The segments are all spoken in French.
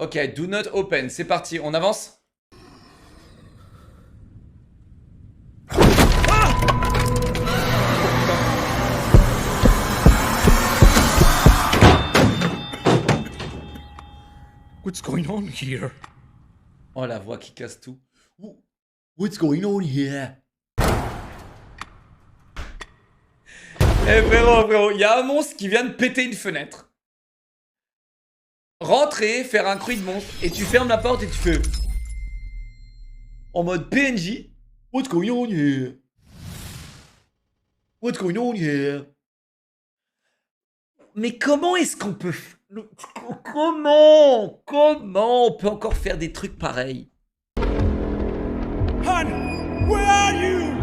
Ok, do not open. C'est parti, on avance? What's going on here? Oh, la voix qui casse tout. What's going on here? Eh frérot, il y a un monstre qui vient de péter une fenêtre. Rentrer, faire un cri de monstre, et tu fermes la porte et tu fais... En mode PNJ. What's going on here? What's going on here? Mais comment est-ce qu'on peut... Comment on peut encore faire des trucs pareils? Hun, where are you?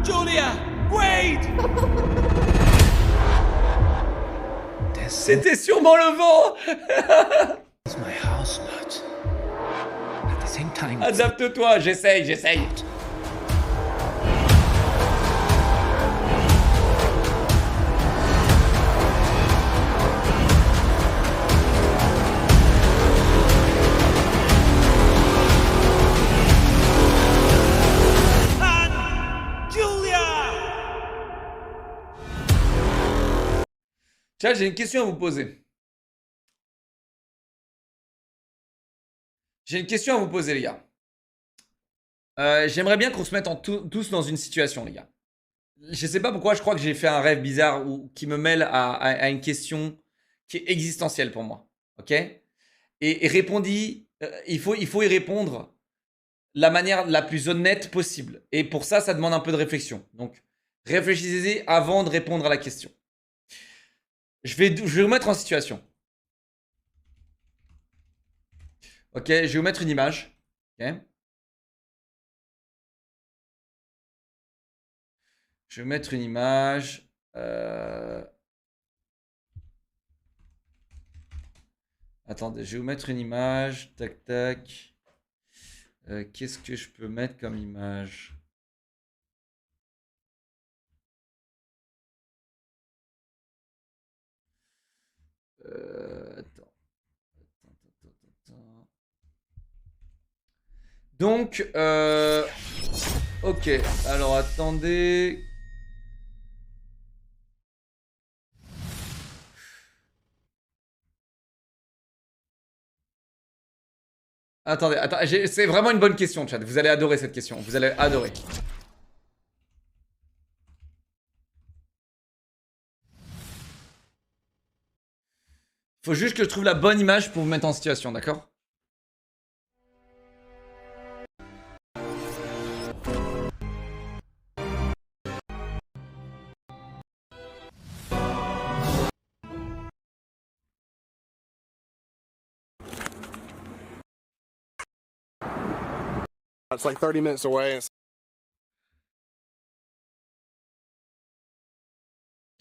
Julia, wait! C'était sûrement le vent. It's my house, but at the same time, Adapte-toi, j'essaye. Tiens, j'ai une question à vous poser. Les gars. J'aimerais bien qu'on se mette tous dans une situation, les gars. Je sais pas pourquoi, je crois que j'ai fait un rêve bizarre qui me mêle à une question qui est existentielle pour moi. Ok? Et répondis, il faut y répondre la manière la plus honnête possible. Et pour ça, ça demande un peu de réflexion. Donc, réfléchissez avant de répondre à la question. Je vais vous mettre en situation. Ok, je vais vous mettre une image. Ok. Je vais mettre une image. Attendez, je vais vous mettre une image. Tac, tac. Qu'est-ce que je peux mettre comme image? Attends. Donc, ok. Alors, attendez. Attendez, c'est vraiment une bonne question, chat. Vous allez adorer cette question. Vous allez adorer. Faut juste que je trouve la bonne image pour vous mettre en situation, d'accord? It's like 30 minutes away.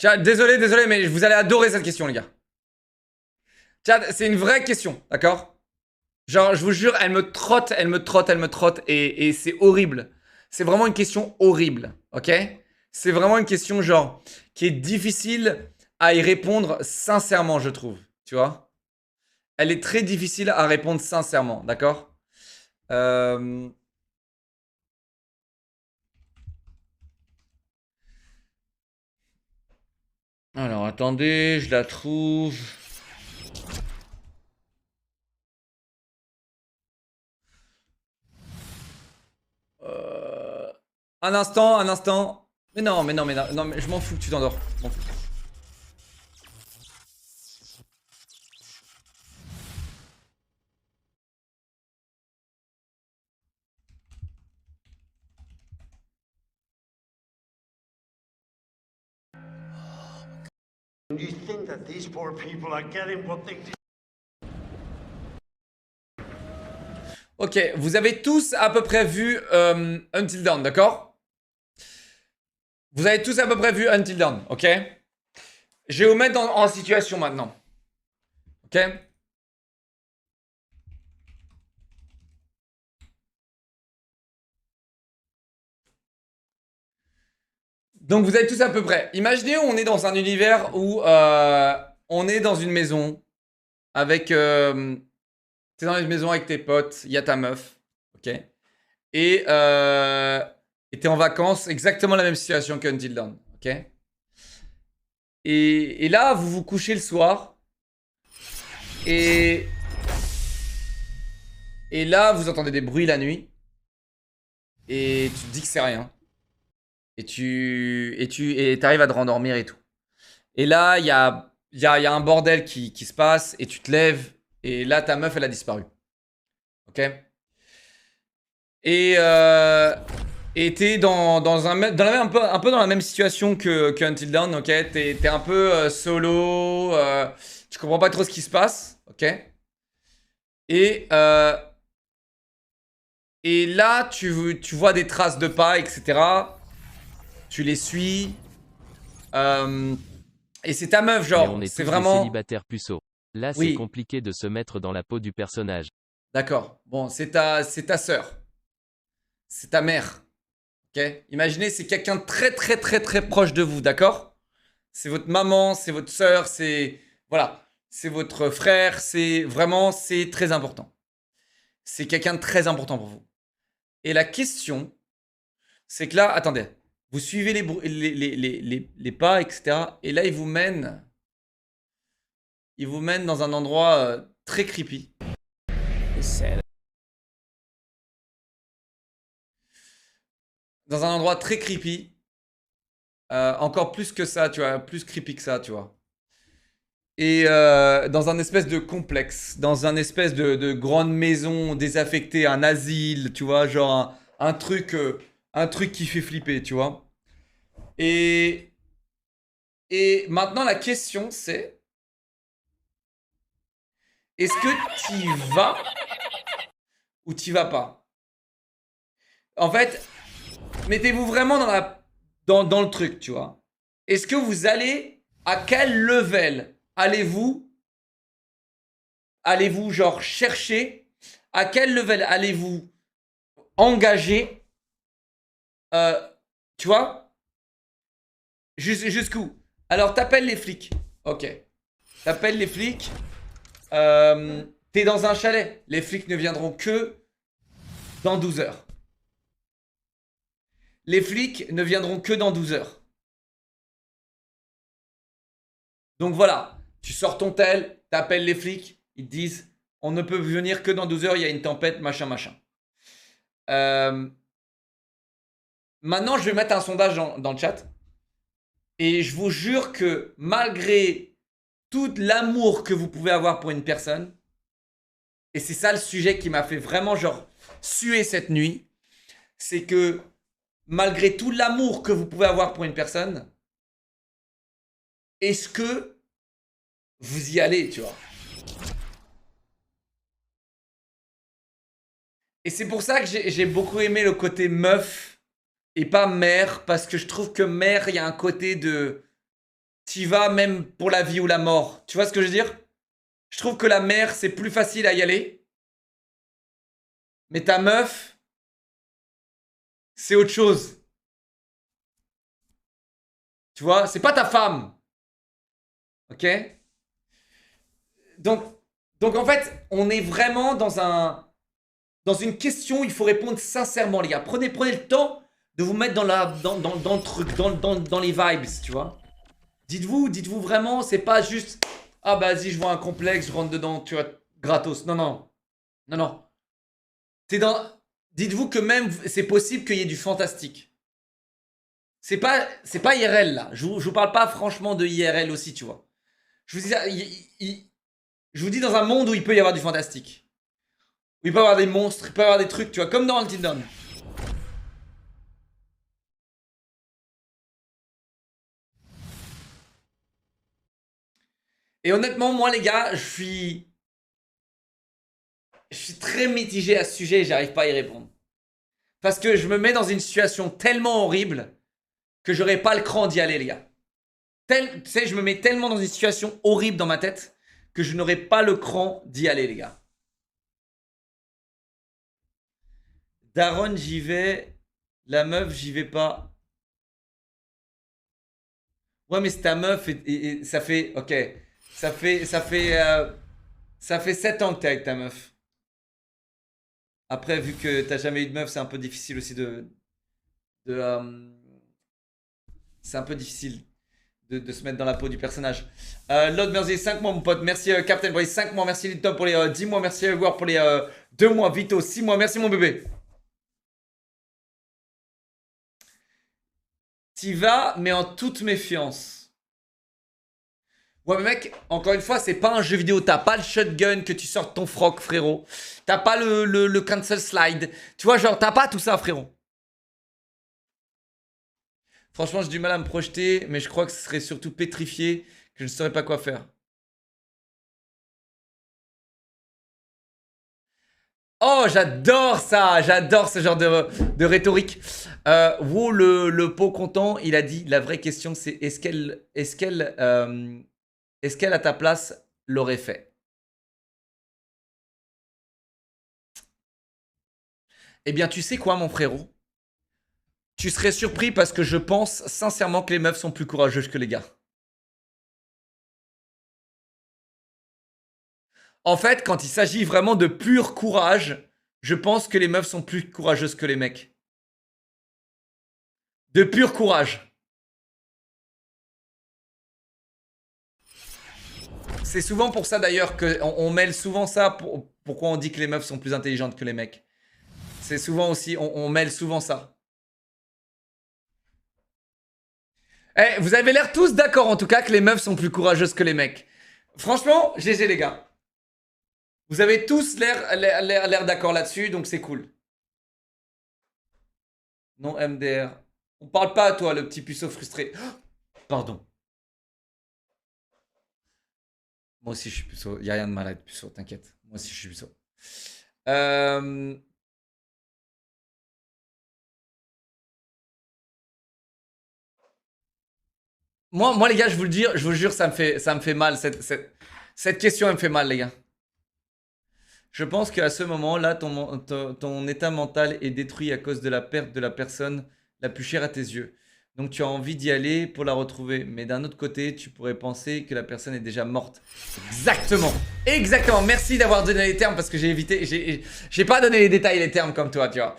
Chat, désolé, mais vous allez adorer cette question, les gars. Chat, c'est une vraie question, d'accord? Genre, je vous jure, elle me trotte, et c'est horrible. C'est vraiment une question horrible, ok? C'est vraiment une question, genre, qui est difficile à y répondre sincèrement, je trouve, tu vois? Elle est très difficile à répondre sincèrement, d'accord? Alors, attendez, je la trouve. Un instant. Mais non, mais je m'en fous que tu t'endors. Je m'en fous. Do you think that these poor people are getting what they deserve? Ok, vous avez tous à peu près vu Until Dawn, d'accord? Vous avez tous à peu près vu Until Dawn, ok? Je vais vous mettre en situation maintenant. Ok? Donc vous êtes tous à peu près. Imaginez on est dans un univers où on est dans une maison avec T'es dans une maison avec tes potes, il y a ta meuf, ok? Et t'es en vacances, exactement la même situation qu'Until Dawn, ok? Et là, vous vous couchez le soir, et là, vous entendez des bruits la nuit, et tu te dis que c'est rien. Et t'arrives à te rendormir et tout. Et là, il y a un bordel qui se passe, et tu te lèves, et là, ta meuf, elle a disparu. Ok? Et t'es un peu dans la même situation que Until Dawn, ok? T'es un peu solo, tu comprends pas trop ce qui se passe, ok? Et, euh, et là, tu vois des traces de pas, etc. Tu les suis. Et c'est ta meuf, Mais genre, on est c'est tous des vraiment... célibataires puceaux. Là, c'est Oui, compliqué de se mettre dans la peau du personnage. d'accord. Bon, c'est ta sœur. C'est ta mère. Ok? Imaginez, c'est quelqu'un de très, très, très, très proche de vous, d'accord? C'est votre maman, c'est votre sœur, c'est... Voilà. C'est votre frère, c'est... Vraiment, c'est très important. C'est quelqu'un de très important pour vous. Et la question, c'est que là, attendez. Vous suivez les pas, etc. Et là, il vous mène dans un endroit très creepy. Dans un endroit très creepy. Encore plus que ça, tu vois. Plus creepy que ça, tu vois. Et dans un espèce de complexe. Dans un espèce de grande maison désaffectée. Un asile, tu vois. Genre un truc qui fait flipper, tu vois. Et, et maintenant, la question, c'est... Est-ce que tu y vas ou tu y vas pas? En fait, mettez-vous vraiment dans le truc, tu vois. Est-ce que vous allez... À quel level allez-vous genre chercher? À quel level allez-vous engager? Tu vois? Jusqu'où? Alors, t'appelles les flics. Ok. T'appelles les flics. T'es dans un chalet. Les flics ne viendront que dans 12 heures. Les flics ne viendront que dans 12 heures. Donc voilà, tu sors ton tel, t'appelles les flics, ils te disent on ne peut venir que dans 12 heures, il y a une tempête, machin, machin. Maintenant, je vais mettre un sondage dans le chat. Et je vous jure que malgré tout l'amour que vous pouvez avoir pour une personne, et c'est ça le sujet qui m'a fait vraiment genre suer cette nuit, c'est que malgré tout l'amour que vous pouvez avoir pour une personne, est-ce que vous y allez, tu vois? Et c'est pour ça que j'ai beaucoup aimé le côté meuf et pas mère, parce que je trouve que mère, il y a un côté de... T'y vas même pour la vie ou la mort. Tu vois ce que je veux dire? Je trouve que la mère, c'est plus facile à y aller. Mais ta meuf, c'est autre chose. Tu vois? C'est pas ta femme. Ok? Donc, donc en fait, on est vraiment dans une question où il faut répondre sincèrement, les gars. Prenez le temps de vous mettre dans le truc, dans les vibes, tu vois. Dites-vous vraiment, c'est pas juste ah bah vas-y, je vois un complexe, je rentre dedans, tu vois, gratos. Non, non. Non, non. T'es dans... Dites-vous que même c'est possible qu'il y ait du fantastique. C'est pas IRL là. Je vous parle pas franchement de IRL aussi, tu vois. Je vous dis, je vous dis dans un monde où il peut y avoir du fantastique. Où il peut y avoir des monstres, il peut y avoir des trucs, tu vois, comme dans Until Dawn. Et honnêtement, moi les gars, je suis très mitigé à ce sujet et j'arrive pas à y répondre. Parce que je me mets dans une situation tellement horrible que j'aurais pas le cran d'y aller, les gars. Tu sais, je me mets tellement dans une situation horrible dans ma tête que je n'aurais pas le cran d'y aller, les gars. Daron, j'y vais. La meuf, j'y vais pas. Ouais, mais c'est ta meuf et ça fait... Ok. Ça fait 7 ans que t'es avec ta meuf. Après, vu que t'as jamais eu de meuf, c'est un peu difficile aussi de c'est un peu difficile de se mettre dans la peau du personnage. Lord, merci 5 mois, mon pote. Merci Captain pour les 5 mois. Merci Litop pour les 10 mois. Merci War pour les 2 mois. Vito, 6 mois. Merci mon bébé. T'y vas, mais en toute méfiance. Ouais, mais mec, encore une fois, c'est pas un jeu vidéo. T'as pas le shotgun que tu sortes ton froc, frérot. T'as pas le cancel slide. Tu vois, genre, t'as pas tout ça, frérot. Franchement, j'ai du mal à me projeter, mais je crois que ce serait surtout pétrifié que je ne saurais pas quoi faire. Oh, j'adore ça! J'adore ce genre de rhétorique. Wo, le pot content, il a dit, la vraie question, c'est est-ce qu'elle, à ta place, l'aurait fait? Eh bien, tu sais quoi, mon frérot? Tu serais surpris parce que je pense sincèrement que les meufs sont plus courageuses que les gars. En fait, quand il s'agit vraiment de pur courage, je pense que les meufs sont plus courageuses que les mecs. De pur courage. C'est souvent pour ça d'ailleurs qu'on mêle souvent ça. Pourquoi on dit que les meufs sont plus intelligentes que les mecs. C'est souvent aussi, on mêle souvent ça. Eh, vous avez l'air tous d'accord en tout cas que les meufs sont plus courageuses que les mecs. Franchement, GG les gars. Vous avez tous l'air d'accord là-dessus, donc c'est cool. Non MDR. On parle pas à toi, le petit puceau frustré. Oh, pardon. Moi aussi je suis puceau. Y a rien de mal à être puceau, t'inquiète. Moi aussi je suis puceau. Moi les gars, je vous jure, ça me fait mal. Cette question, elle me fait mal, les gars. Je pense qu'à ce moment-là, ton état mental est détruit à cause de la perte de la personne la plus chère à tes yeux. Donc tu as envie d'y aller pour la retrouver. Mais d'un autre côté, tu pourrais penser que la personne est déjà morte. Exactement. Exactement. Merci d'avoir donné les termes parce que j'ai évité. J'ai pas donné les détails et les termes comme toi, tu vois.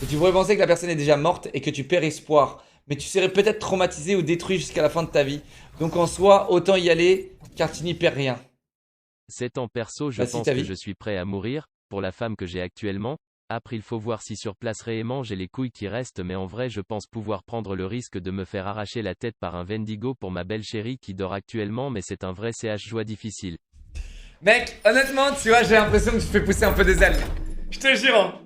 Et tu pourrais penser que la personne est déjà morte et que tu perds espoir. Mais tu serais peut-être traumatisé ou détruit jusqu'à la fin de ta vie. Donc en soi, autant y aller car tu n'y perds rien. C'est en perso, je Bah, si, pense ta que vie. je suis prêt à mourir, pour la femme que j'ai actuellement. Après, il faut voir si sur place réellement j'ai les couilles qui restent, mais en vrai, je pense pouvoir prendre le risque de me faire arracher la tête par un Wendigo pour ma belle chérie qui dort actuellement, mais c'est un vrai CH joie difficile. Mec, honnêtement, tu vois, j'ai l'impression que tu te fais pousser un peu des ailes. Je te jure. Hein.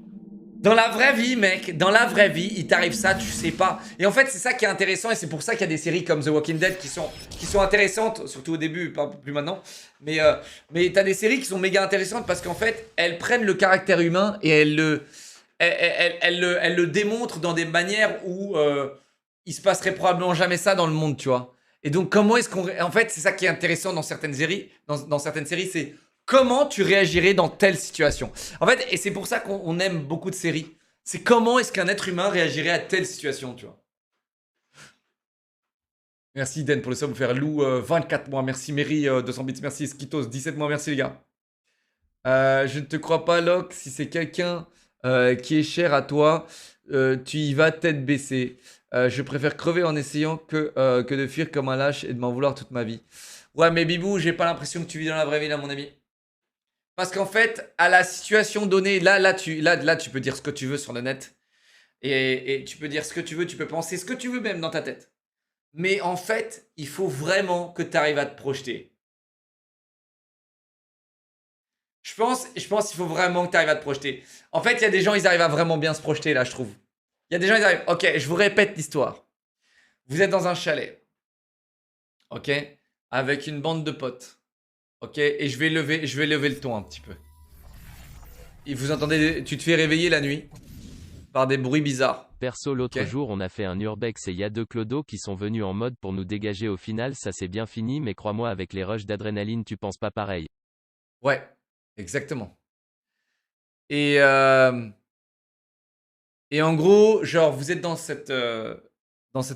Dans la vraie vie, mec, dans la vraie vie, il t'arrive ça, tu sais pas. Et en fait, c'est ça qui est intéressant et c'est pour ça qu'il y a des séries comme The Walking Dead qui sont intéressantes, surtout au début, pas plus maintenant. Mais t'as des séries qui sont méga intéressantes parce qu'en fait, elles prennent le caractère humain et elles le démontrent dans des manières où il se passerait probablement jamais ça dans le monde, tu vois. Et donc, comment est-ce qu'on... En fait, c'est ça qui est intéressant dans certaines séries, dans certaines séries, c'est... Comment tu réagirais dans telle situation? En fait, et c'est pour ça qu'on aime beaucoup de séries. C'est comment est-ce qu'un être humain réagirait à telle situation, tu vois. Merci Den pour le sub, vous faire Lou 24 mois. Merci Mary 200 bits. Merci Skitos 17 mois. Merci les gars. Je ne te crois pas Locke. Si c'est quelqu'un qui est cher à toi, tu y vas tête baissée. Je préfère crever en essayant que de fuir comme un lâche et de m'en vouloir toute ma vie. Ouais mais Bibou, j'ai pas l'impression que tu vis dans la vraie vie là mon ami. Parce qu'en fait, à la situation donnée, là, tu peux dire ce que tu veux sur le net. Et tu peux dire ce que tu veux, tu peux penser ce que tu veux même dans ta tête. Mais en fait, il faut vraiment que tu arrives à te projeter. Je pense qu'il faut vraiment que tu arrives à te projeter. En fait, il y a des gens, ils arrivent à vraiment bien se projeter là, je trouve. Il y a des gens, ils arrivent... Ok, je vous répète l'histoire. Vous êtes dans un chalet. Ok, avec une bande de potes. Ok, et je vais lever le ton un petit peu. Et vous entendez, tu te fais réveiller la nuit par des bruits bizarres. Perso, l'autre Ok. jour, on a fait un urbex et il y a deux clodos qui sont venus en mode pour nous dégager au final, ça s'est bien fini, mais crois-moi, avec les rushs d'adrénaline, tu penses pas pareil. Ouais, exactement. Et en gros, genre, vous êtes dans cette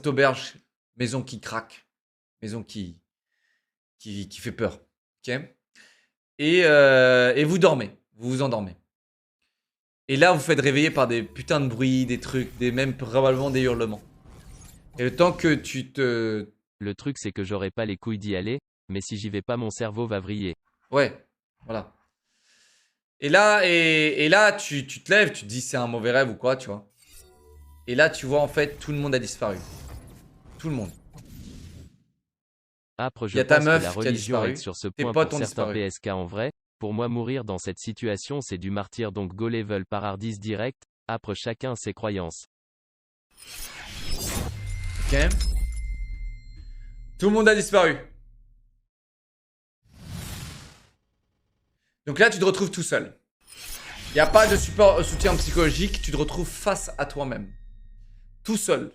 auberge, maison qui craque, maison qui fait peur. Ok. Et vous dormez, vous vous endormez. Et là, vous faites réveiller par des putains de bruits, des trucs, même probablement des hurlements. Et le temps que tu te... Le truc c'est que j'aurai pas les couilles d'y aller, mais si j'y vais pas mon cerveau va vriller. Ouais, voilà. Et là, tu te lèves, tu te dis c'est un mauvais rêve ou quoi, tu vois. Et là, tu vois en fait, tout le monde a disparu. Tout le monde. Après, Il je y a ta pense que meuf la qui a religion disparu. aide sur ce Tes point potes pour ont certains disparu. PSK en vrai. Pour moi, mourir dans cette situation, c'est du martyr, donc go level par hardis direct. Après, chacun ses croyances. Ok. Tout le monde a disparu. Donc là, tu te retrouves tout seul. Il n'y a pas de soutien psychologique. Tu te retrouves face à toi-même. Tout seul.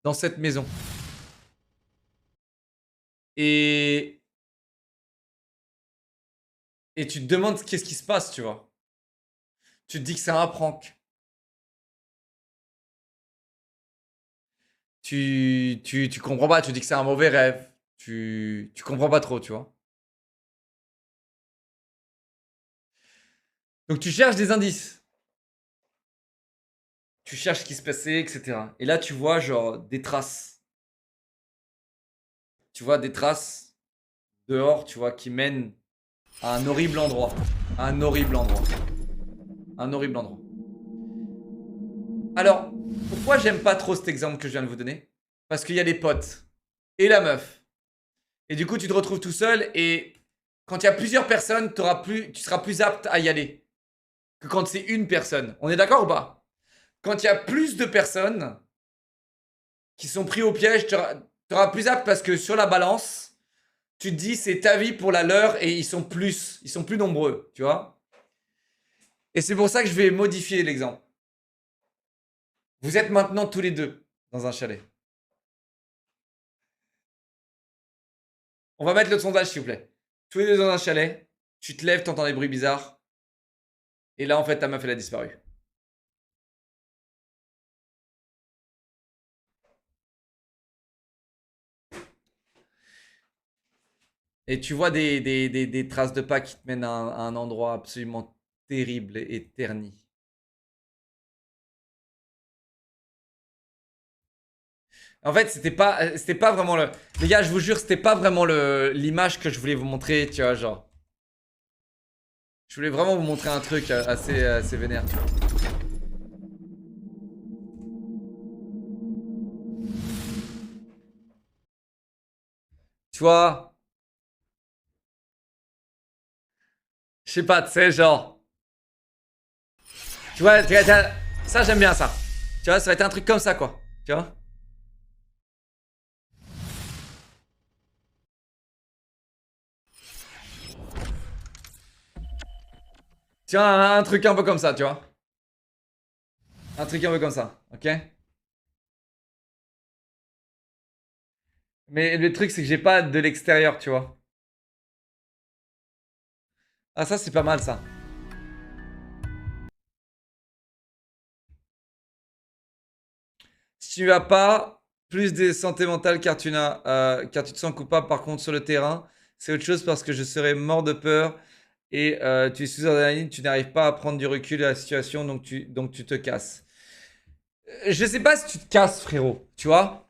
Dans cette maison. Et tu te demandes qu'est-ce qui se passe, tu vois. Tu te dis que c'est un prank. Tu comprends pas. Tu dis que c'est un mauvais rêve. Tu comprends pas trop, tu vois. Donc tu cherches des indices. Tu cherches ce qui se passait, etc. Et là, tu vois genre des traces. Tu vois des traces dehors, tu vois, qui mènent à un horrible endroit. Un horrible endroit. Un horrible endroit. Alors, pourquoi j'aime pas trop cet exemple que je viens de vous donner? Parce qu'il y a les potes et la meuf. Et du coup, tu te retrouves tout seul et quand il y a plusieurs personnes, tu seras plus apte à y aller que quand c'est une personne. On est d'accord ou pas? Quand il y a plus de personnes qui sont pris au piège, tu seras plus apte parce que sur la balance, tu te dis c'est ta vie pour la leur et ils sont plus nombreux, tu vois. Et c'est pour ça que je vais modifier l'exemple. Vous êtes maintenant tous les deux dans un chalet. On va mettre le sondage s'il vous plaît. Tous les deux dans un chalet, tu te lèves, t'entends des bruits bizarres. Et là en fait ta meuf elle a disparu. Et tu vois des traces de pas qui te mènent à un endroit absolument terrible et terni. En fait, c'était pas vraiment le. Les gars, je vous jure, c'était pas vraiment l'image que je voulais vous montrer, tu vois, genre. Je voulais vraiment vous montrer un truc assez vénère, tu vois. Tu vois. Je sais pas, tu sais, genre. Tu vois, ça j'aime bien ça. Tu vois, ça va être un truc comme ça, quoi. Tu vois. Tu vois, un truc un peu comme ça, tu vois. Un truc un peu comme ça, ok? Mais le truc, c'est que j'ai pas de l'extérieur, tu vois. Ah, ça, c'est pas mal, ça. Si tu as pas plus de santé mentale car tu te sens coupable par contre sur le terrain, c'est autre chose parce que je serais mort de peur et tu es sous adrénaline, tu n'arrives pas à prendre du recul à la situation donc tu te casses. Je sais pas si tu te casses frérot, tu vois,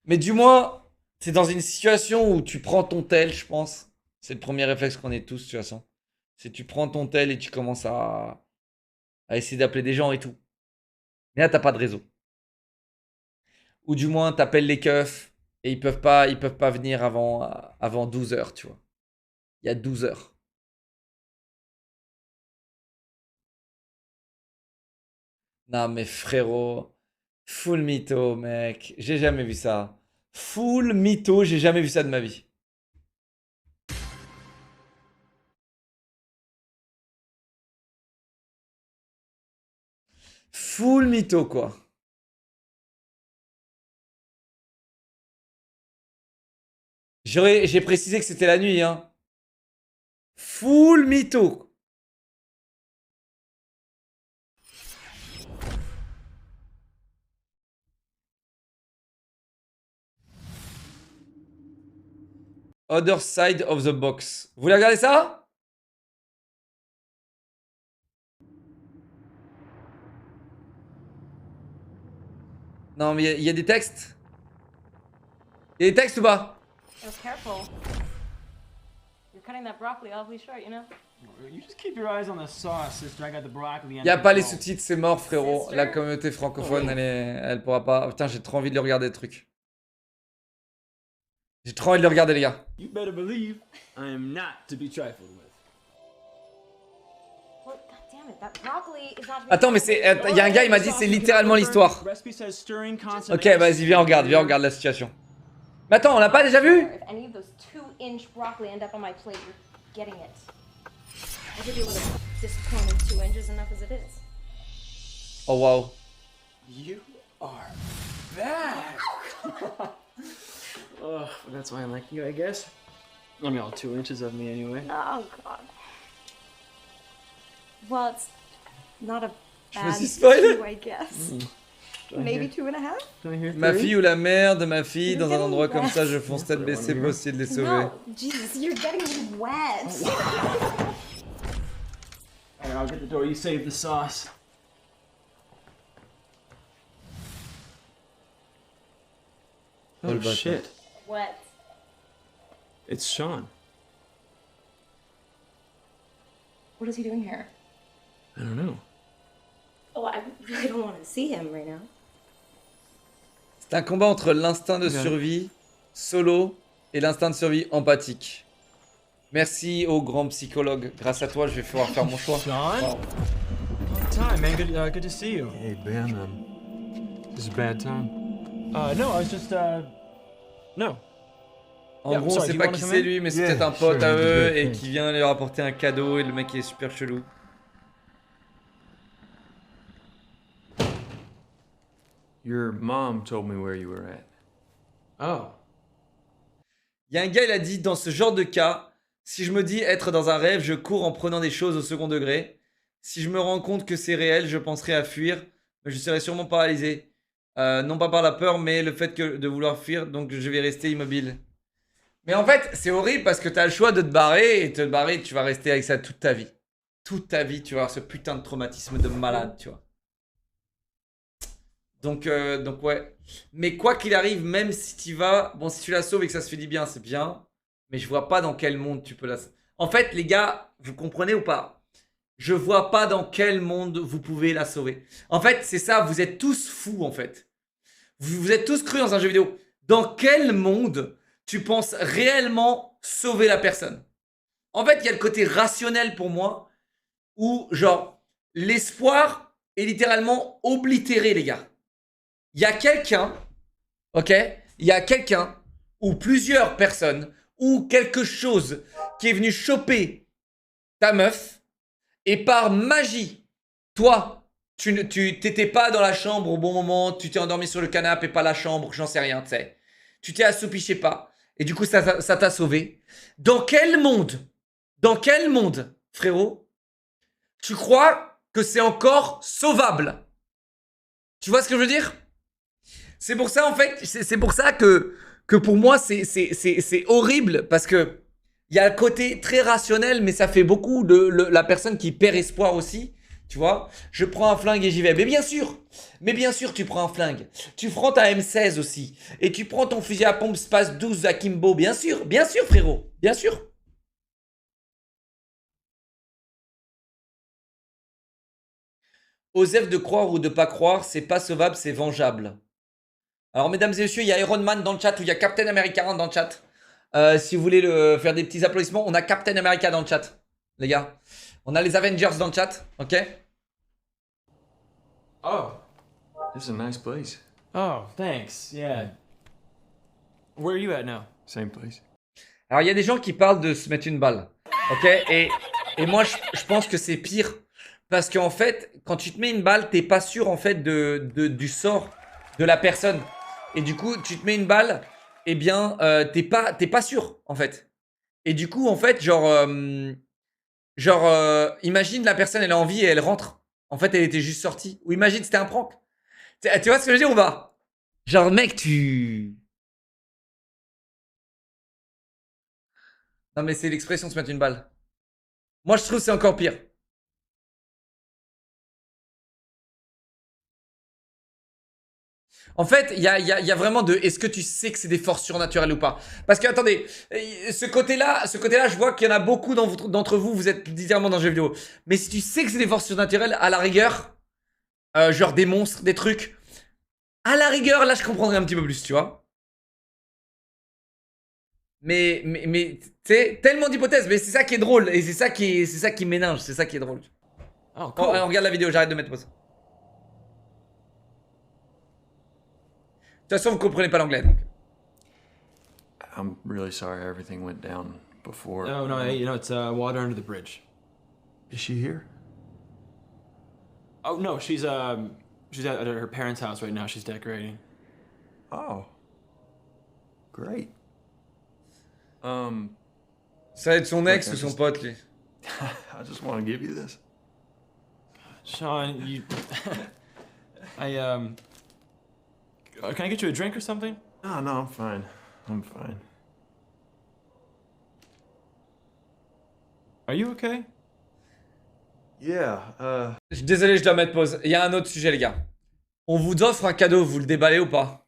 mais du moins c'est dans une situation où tu prends ton tel, je pense. C'est le premier réflexe qu'on ait tous de toute façon. C'est tu prends ton tel et tu commences à essayer d'appeler des gens et tout. Mais là t'as pas de réseau. Ou du moins, t'appelles les keufs et ils peuvent pas venir avant 12 heures, tu vois. Il y a 12 heures. Non, mais frérot, full mytho, mec. J'ai jamais vu ça. Full mytho, j'ai jamais vu ça de ma vie. Full mytho, quoi. J'ai précisé que c'était la nuit, hein. Full mytho. Other side of the box. Vous voulez regarder ça? Non, mais il y a des textes. Il y a des textes ou pas? Oh, careful. You're cutting that broccoli awfully short, you know? You just keep your eyes on the sauce, sister. I got the broccoli. Il y a pas les sous-titres, c'est mort, frérot. La communauté francophone, elle pourra pas. Putain, j'ai trop envie de le regarder, le truc. J'ai trop envie de le regarder, les gars. You better believe I am not to be trifled with. Well, goddammit, that broccoli is not. Attends, mais c'est. Il y a un gars, il m'a dit, c'est littéralement l'histoire. Recipe says stirring constant. Ok, vas-y, viens, on regarde la situation. Mais attends, on l'a pas déjà vu? If any of those 2-inch broccoli end up on my plate, you're getting it. I could deal with a disappointing 2 inches enough as it is. Oh, wow. You are back. Oh, that's why I like you, I guess. I mean, all 2 inches of me anyway. Oh god. Well, it's not a me bad suis spoilé. 2, I guess. Maybe 2.5? Do I hear Ma three? fille ou la mère de ma fille, You're dans un getting endroit comme wet. ça, je fonce tête baissée pour essayer de les sauver. No, Jesus, you're getting me wet. Alright, I'll get the door. You save the sauce. Oh shit! Wet. It's Sean. What is he doing here? I don't know. Oh, I really don't want to see him right now. C'est un combat entre l'instinct de survie solo et l'instinct de survie empathique. Merci au grand psychologue. Grâce à toi, je vais pouvoir faire mon choix. Sean? Wow. Long time, man. Good to see you. Hey, Ben, this is a bad time. No, I was just, no. En Yeah, gros, on sorry, sait do you pas wanna qui come c'est in? lui, mais c'est Yeah, peut-être un pote sure, à that'd be eux great, et thanks. qui vient leur apporter un cadeau et le mec est super chelou. Your mom told me where you were at. Oh. Il y a un gars, il a dit, dans ce genre de cas, si je me dis être dans un rêve, je cours en prenant des choses au second degré. Si je me rends compte que c'est réel, je penserai à fuir, mais je serai sûrement paralysé. Non pas par la peur, mais le fait de vouloir fuir, donc je vais rester immobile. Mais en fait, c'est horrible parce que tu as le choix de te barrer, et te barrer, tu vas rester avec ça toute ta vie. Toute ta vie, tu vas avoir ce putain de traumatisme de malade, tu vois. Donc ouais. Mais quoi qu'il arrive, même si tu vas, bon, si tu la sauves et que ça se fait du bien, c'est bien. Mais je vois pas dans quel monde tu peux la sauver. En fait, les gars, vous comprenez ou pas? Je vois pas dans quel monde vous pouvez la sauver. En fait, c'est ça, vous êtes tous fous, en fait. Vous êtes tous crus dans un jeu vidéo. Dans quel monde tu penses réellement sauver la personne? En fait, il y a le côté rationnel pour moi, où, genre, l'espoir est littéralement oblitéré, les gars. Il y a quelqu'un, ok? Il y a quelqu'un, ou plusieurs personnes, ou quelque chose qui est venu choper ta meuf, et par magie, toi, tu t'étais pas dans la chambre au bon moment, tu t'es endormi sur le canapé, pas la chambre, j'en sais rien, tu sais. Tu t'es assoupi, je sais pas, et du coup, ça t'a sauvé. Dans quel monde, frérot, tu crois que c'est encore sauvable? Tu vois ce que je veux dire? C'est pour ça, en fait, c'est pour ça que pour moi, c'est horrible, parce que il y a le côté très rationnel, mais ça fait beaucoup de la personne qui perd espoir aussi. Tu vois, je prends un flingue et j'y vais. Mais bien sûr, tu prends un flingue. Tu prends ta M16 aussi. Et tu prends ton fusil à pompe Space 12 Akimbo. Bien sûr, frérot. Bien sûr. Osef de croire ou de pas croire, c'est pas sauvable, c'est vengeable. Alors, mesdames et messieurs, il y a Iron Man dans le chat ou il y a Captain America dans le chat. Si vous voulez faire des petits applaudissements, on a Captain America dans le chat, les gars. On a les Avengers dans le chat, ok? Oh, this is a nice place. Oh, thanks. Yeah. Where are you at now? Same place. Alors, il y a des gens qui parlent de se mettre une balle, ok? Et moi, je pense que c'est pire. Parce qu'en fait, quand tu te mets une balle, t'es pas sûr, en fait, du sort de la personne. Et du coup, tu te mets une balle, eh bien, t'es pas sûr, en fait. Et du coup, en fait, imagine la personne, elle a envie et elle rentre. En fait, elle était juste sortie. Ou imagine, c'était un prank. Tu vois ce que je veux dire ou pas? Genre, mec, Non, mais c'est l'expression se mettre une balle. Moi, je trouve que c'est encore pire. En fait, il y a vraiment de est-ce que tu sais que c'est des forces surnaturelles ou pas? Parce que, attendez, ce côté-là, je vois qu'il y en a beaucoup d'entre vous, vous êtes littéralement dans le jeu vidéo. Mais si tu sais que c'est des forces surnaturelles, à la rigueur, genre des monstres, des trucs, à la rigueur, là, je comprendrais un petit peu plus, tu vois. Mais tu sais, tellement d'hypothèses, mais c'est ça qui est drôle, et c'est ça qui m'énerve, c'est ça qui est drôle. Oh, Oh, cool. on regarde la vidéo, j'arrête de mettre pause. De toute façon, vous comprenez pas l'anglais, donc. I'm really sorry everything went down before. No, no, you know, it's water under the bridge. Is she here? Oh no, she's at her parents' house right now. She's decorating. Oh. Great. Ça va être son ex Ok, ou son juste- pote, lui. I just want to give you this. Sean, you. Can I get you a drink or something? No, no, I'm fine. I'm fine. Are you okay? Yeah, Je suis désolé, je dois mettre pause. Il y a un autre sujet, les gars. On vous offre un cadeau, vous le déballez ou pas?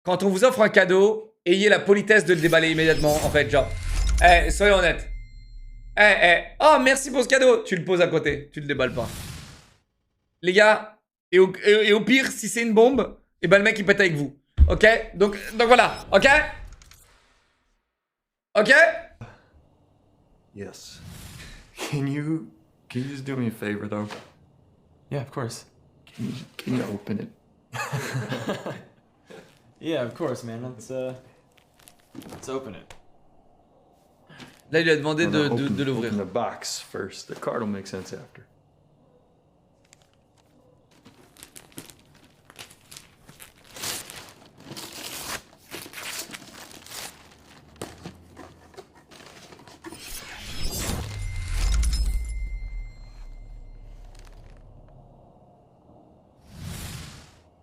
Quand on vous offre un cadeau, ayez la politesse de le déballer immédiatement, en fait, genre. Eh, soyons honnêtes. Oh, merci pour ce cadeau. Tu le poses à côté, tu le déballes pas. Les gars, et au pire, si c'est une bombe, et ben le mec il pète avec vous. Ok? Donc voilà, ok? Ok? yes. Can you just do me a favor though? Yeah, of course. Can you open it? Yeah, of course, man. Let's open it. Là, il lui a demandé No, no, de l'ouvrir. Open the box first. The card will make sense after.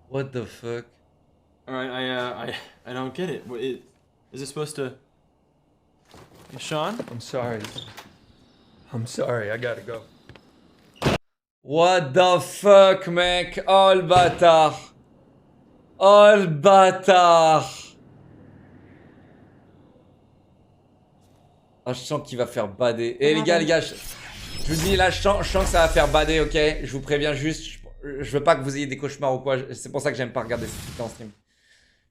What the fuck? All right, I don't get it. Is it supposed to? Hey, Sean? I'm sorry. I'm sorry. I gotta go. What the fuck, mec? Oh le bâtard. Oh le bâtard. Ah, je sens qu'il va faire bader. Eh les gars, je vous dis là, je sens que ça va faire bader, ok? Je vous préviens juste, je veux pas que vous ayez des cauchemars ou quoi. C'est pour ça que j'aime pas regarder ces trucs en stream.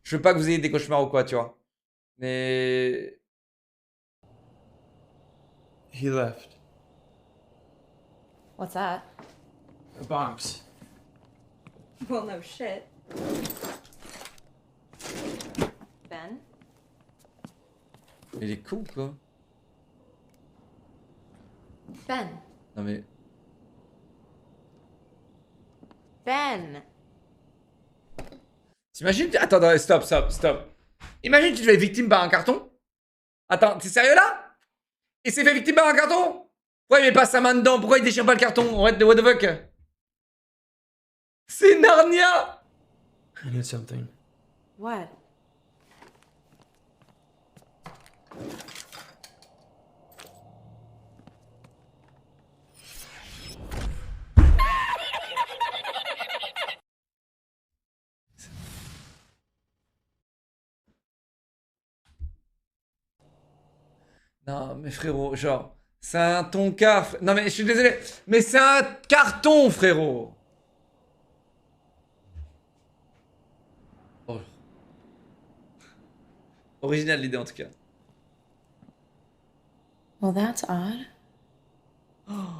Je veux pas que vous ayez des cauchemars ou quoi, tu vois. Mais... He left. What's that? A box. Well, no shit. Ben? Il est con, quoi. Ben. Non mais... Ben. T'imagines... Attends, stop. Imagine tu te fais victime par un carton. Attends, t'es sérieux là? Il s'est fait victime par un carton? Pourquoi il met pas sa main dedans? Pourquoi il déchire pas le carton? What the fuck? C'est Narnia! I need something. What? Non mais frérot, genre... C'est un tonka... Non mais je suis désolé. Mais c'est un carton, frérot! Oh. Original l'idée en tout cas. Well, that's odd.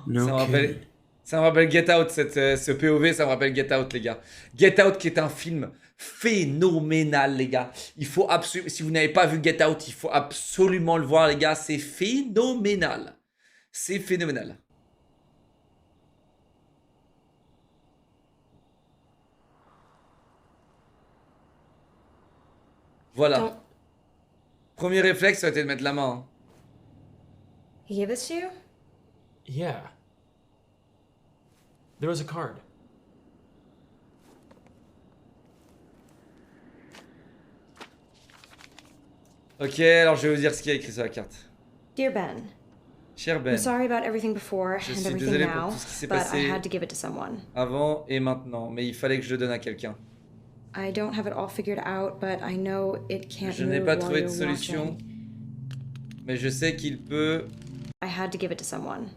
No Ça me rappelle Get Out, ce POV, ça me rappelle Get Out, les gars. Get Out qui est un film phénoménal, les gars. Il faut absolument... Si vous n'avez pas vu Get Out, il faut absolument le voir, les gars. C'est phénoménal. C'est phénoménal. Voilà. Don't- Premier réflexe, ça a été de mettre la main. Hein. He gave this to you? Yeah. There was a card. Ok, alors je vais vous dire ce qu'il y a écrit sur la carte. Dear Ben, Cher I'm Ben, sorry about everything before je and suis everything désolé pour now, tout ce qui s'est but I passé had to give it to someone. avant et maintenant, mais il fallait que je le donne à quelqu'un. I don't have it all figured out, but I know it can't Je n'ai move pas while trouvé de you're solution, watching. mais je sais qu'il peut... I had to give it to someone.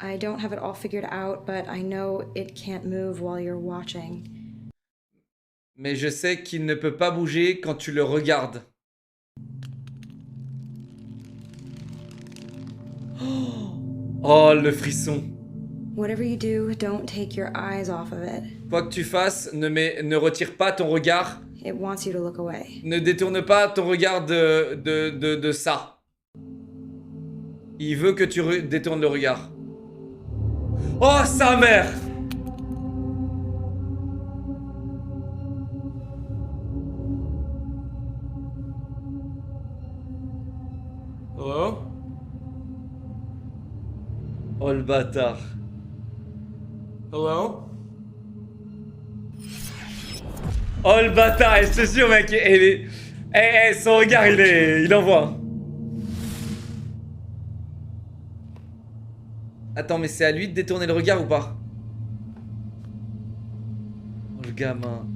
I don't have it all figured out, but I know it can't move while you're watching. Mais je sais qu'il ne peut pas bouger quand tu le regardes. Oh, le frisson. Whatever you do, don't take your eyes off of it. Quoi que tu fasses, ne retire pas ton regard. It wants you to look away. Ne détourne pas ton regard de ça. Il veut que tu détournes le regard. Oh, sa mère! Hello? Oh, le bâtard. Hello? Oh, le bâtard, et je te jure, mec, son regard, il envoie. Attends, mais c'est à lui de détourner le regard ou pas? Oh, le gamin.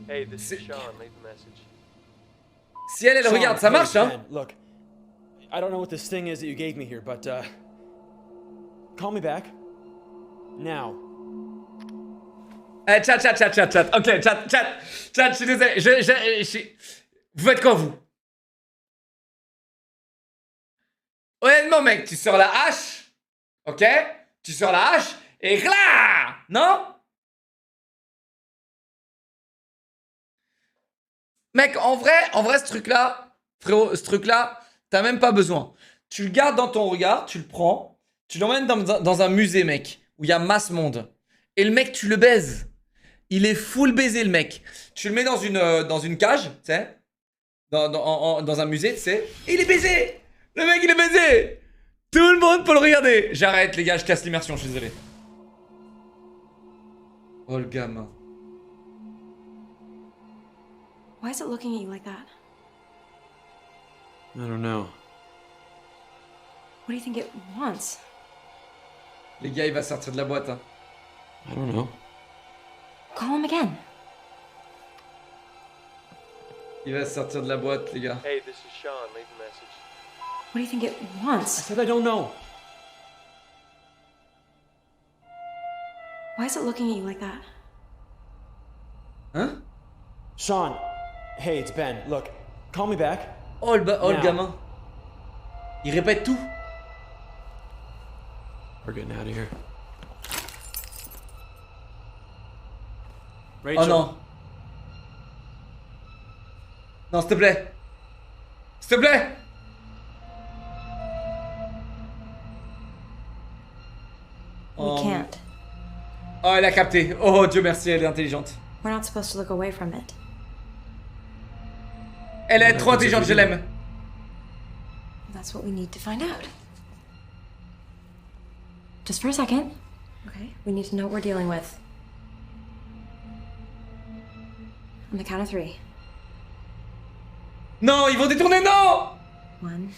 Hey, this is Sean. Leave a message. Si elle regarde, ça marche, hein? Ben, look, I don't know what this thing is that you gave me here, but call me back now. Eh, chat. Ok, chat, je suis désolé. Vous faites quoi, vous? Honnêtement, mec, tu sors la hache. Ok? Tu sors la hache et là! Non? Mec, en vrai, ce truc-là, frérot, t'as même pas besoin. Tu le gardes dans ton regard, tu le prends, tu l'emmènes dans un musée, mec, où il y a masse monde. Et le mec, tu le baises. Il est full baisé, le mec. Tu le mets dans une cage, tu sais, dans un musée, tu sais. Et il est baisé. Le mec, il est baisé. Tout le monde peut le regarder. J'arrête, les gars, je casse l'immersion, je suis désolé. Oh, le gamin. Why is it looking at you like that? I don't know. What do you think it wants? Les gars, il va sortir de la boîte, hein. I don't know. Call him again. Il va sortir de la boîte, les gars. Hey, this is Sean. Leave a message. What do you think it I wants? said I don't know. Why is it looking at you like that? Hein? Sean, hey, it's Ben. Look, call me back. Oh, le Now. gamin. Il répète tout. We're getting out of here. Oh Rachel. non. Non, s'il te plaît. S'il te plaît. We can't. Oh, elle a capté. Oh, Dieu merci, elle est intelligente. We're not supposed to look away from it. Elle est trop intelligente, je l'aime. That's what we need to find out. Just for a second. Okay, we need to know what we're dealing with. On the count of 3. Non, ils vont détourner, non. 1,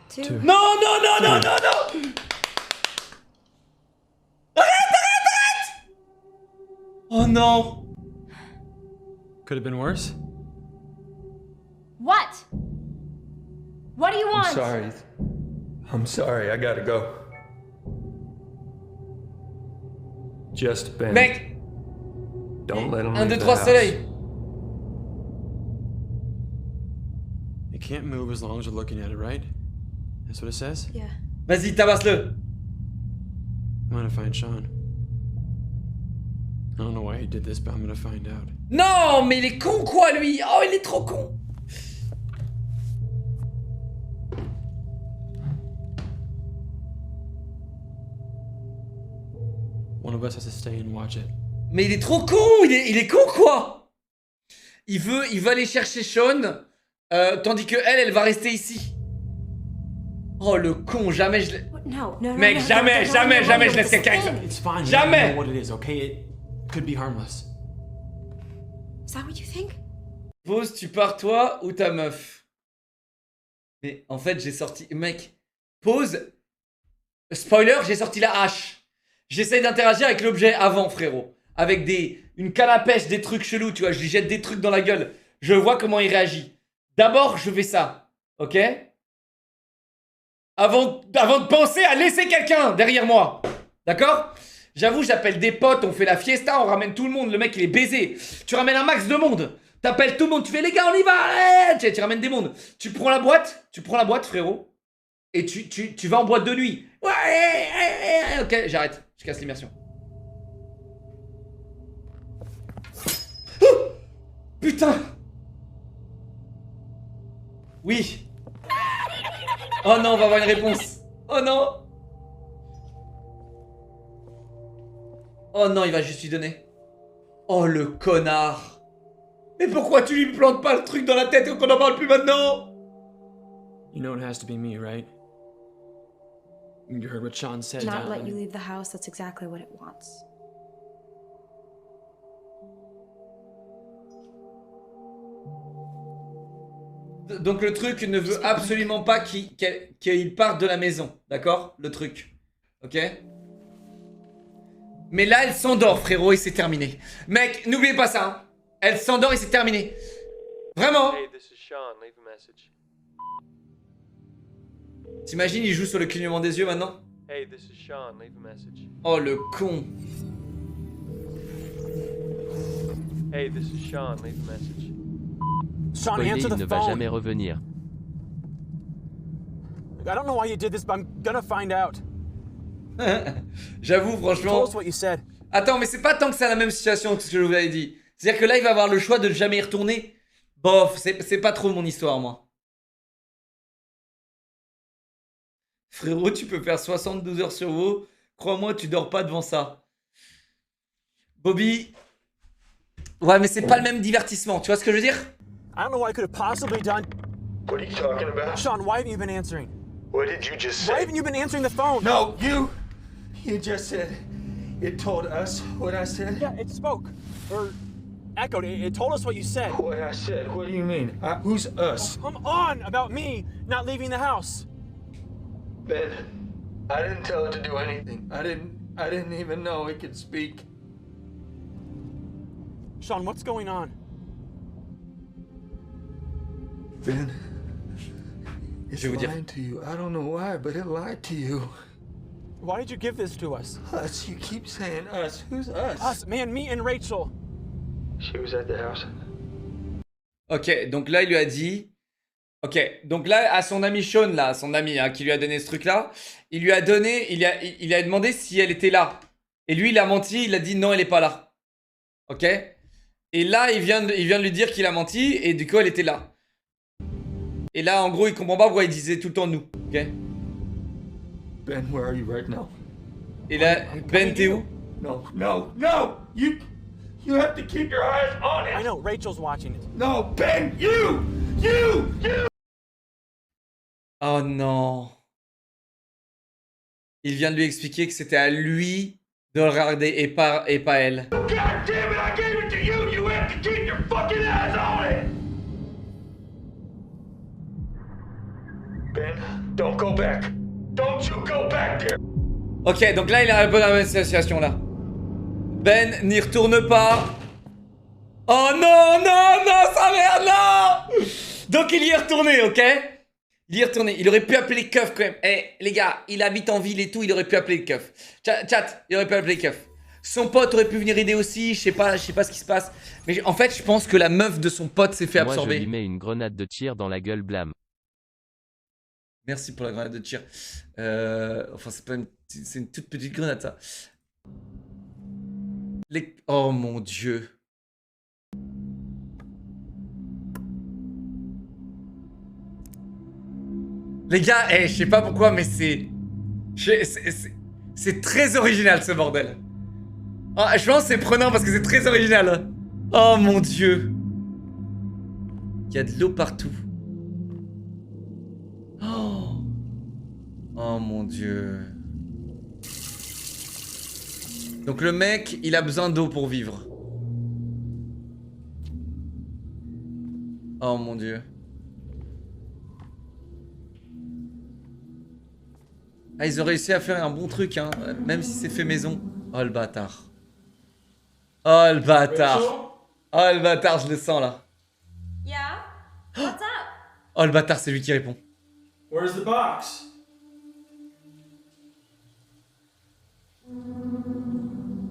2. Non. Arrête. Oh non. Could have been worse. What? What do you want? I'm sorry, I gotta go. Just Ben. Mec, Don't let him 1, 2, leave the 3, house. soleil. It can't move as long as you're looking at it, right? That's what it says? Yeah. Vas-y, tabasse-le. I'm gonna find Sean. I don't know why he did this, but I'm gonna find out. Non, mais il est con quoi, lui. Oh, il est trop con. One of us has to stay and watch it. Mais il est trop con. Il est con quoi. Il veut aller chercher Sean, tandis que elle va rester ici. Oh le con, jamais je l'ai... No. Mec, jamais je laisse quelqu'un avec ça. It's fine. Jamais. You don't know what it is, okay? It could be harmless. Is that what you think? Pause, tu pars toi ou ta meuf? Mais en fait, j'ai sorti... Mec, pause. Spoiler, j'ai sorti la hache. J'essaye d'interagir avec l'objet avant, frérot. Avec une canne à pêche, des trucs chelous, tu vois. Je lui jette des trucs dans la gueule. Je vois comment il réagit. D'abord, je fais ça. Ok? Avant de penser à laisser quelqu'un derrière moi. D'accord? J'avoue, j'appelle des potes, on fait la fiesta, on ramène tout le monde. Le mec, il est baisé. Tu ramènes un max de monde. T'appelles tout le monde, tu fais les gars, on y va, allez tu ramènes des mondes. Tu prends la boîte, frérot. Et tu vas en boîte de nuit. Ouais, ok, j'arrête. Je casse l'immersion. Oh putain. Oui. Oh non, on va avoir une réponse. Oh non. Oh non, il va juste lui donner. Oh le connard. Mais pourquoi tu lui plantes pas le truc dans la tête et qu'on en parle plus maintenant? You know it has to be me, right? You heard what Sean said. Not let you leave the house, that's exactly what it wants. Donc le truc ne veut absolument pas qu'il parte de la maison, d'accord? Le truc, ok? Mais là, elle s'endort, frérot, et c'est terminé. Mec, n'oubliez pas ça, hein. Elle s'endort et c'est terminé. Vraiment. Hey, this is Sean. Leave a message. T'imagines, il joue sur le clignement des yeux maintenant? Hey, this is Sean. Leave a message. Oh le con. Hey, this is Sean. Leave a message. Sean, answer the il ne va phone. jamais revenir. I don't know why you did this, but I'm gonna find out. J'avoue, franchement. what you said. Attends, mais c'est pas tant que c'est la même situation que ce que je vous avais dit. C'est-à-dire que là, il va avoir le choix de jamais y retourner. Bof, c'est pas trop mon histoire, moi. Frérot, tu peux faire 72 heures sur WoW. Crois-moi, tu dors pas devant ça. Bobby. Ouais, mais c'est pas le même divertissement. Tu vois ce que je veux dire? I don't know what I could have possibly done. What are you talking about? Sean, why haven't you been answering? What did you just Why say? haven't you been answering the phone? No, you just said it told us what I said. Yeah, it spoke. Or echoed. It told us what you said. What I said. What do you mean? Who's us? Come on about me not leaving the house. Ben, I didn't tell it to do anything. I didn't even know it could speak. Sean, what's going on? Ben, it's Je vais vous dire. lying to you. I don't know why, but it lied to you. Why did you give this to us? Us, you keep saying us. Who's us? Us, man, me and Rachel. She was at the house. Ok, donc là, il lui a dit... Ok, donc là, à son ami Sean, là, son ami hein, qui lui a donné ce truc-là, il lui a donné... Il a demandé si elle était là. Et lui, il a menti, il a dit non, elle est pas là. Ok? Et là, il vient de lui dire qu'il a menti, et du coup, elle était là. Et là, en gros, il comprend pas pourquoi il disait tout le temps nous. Ok? Ben, where are you right now? Et là, Ben, t'es où? No. You have to keep your eyes on it. I know, Rachel's watching it. No, Ben, you! Oh non. Il vient de lui expliquer que c'était à lui de le regarder et pas elle. God damn it, I gave it to you! You have to keep your fucking eyes on it! Ben, don't go back. Don't you go back there! Ok, donc là, il est un peu dans la même situation, là. Ben, n'y retourne pas. Oh non, sa mère, non! Donc il y est retourné, ok? Il y est retourné. Il aurait pu appeler Keuf quand même. Eh, les gars, il habite en ville et tout, il aurait pu appeler Keuf. Chat, il aurait pu appeler Keuf. Son pote aurait pu venir aider aussi, je sais pas ce qui se passe. Mais en fait, je pense que la meuf de son pote s'est fait absorber. Moi, je lui mets une grenade de tir dans la gueule, blâme. Merci pour la grenade de tir. Enfin, c'est une toute petite grenade, ça. Oh mon Dieu. Les gars, je sais pas pourquoi, mais c'est très original ce bordel. Oh, je pense que c'est prenant parce que c'est très original. Oh mon Dieu. Il y a de l'eau partout. Oh mon Dieu. Donc le mec, il a besoin d'eau pour vivre. Oh mon dieu. Ah, ils ont réussi à faire un bon truc, hein, même si c'est fait maison. Oh le bâtard. Oh le bâtard. Oh le bâtard, je le sens là. Yeah? What's up? Oh le bâtard, c'est lui qui répond. Where's the box?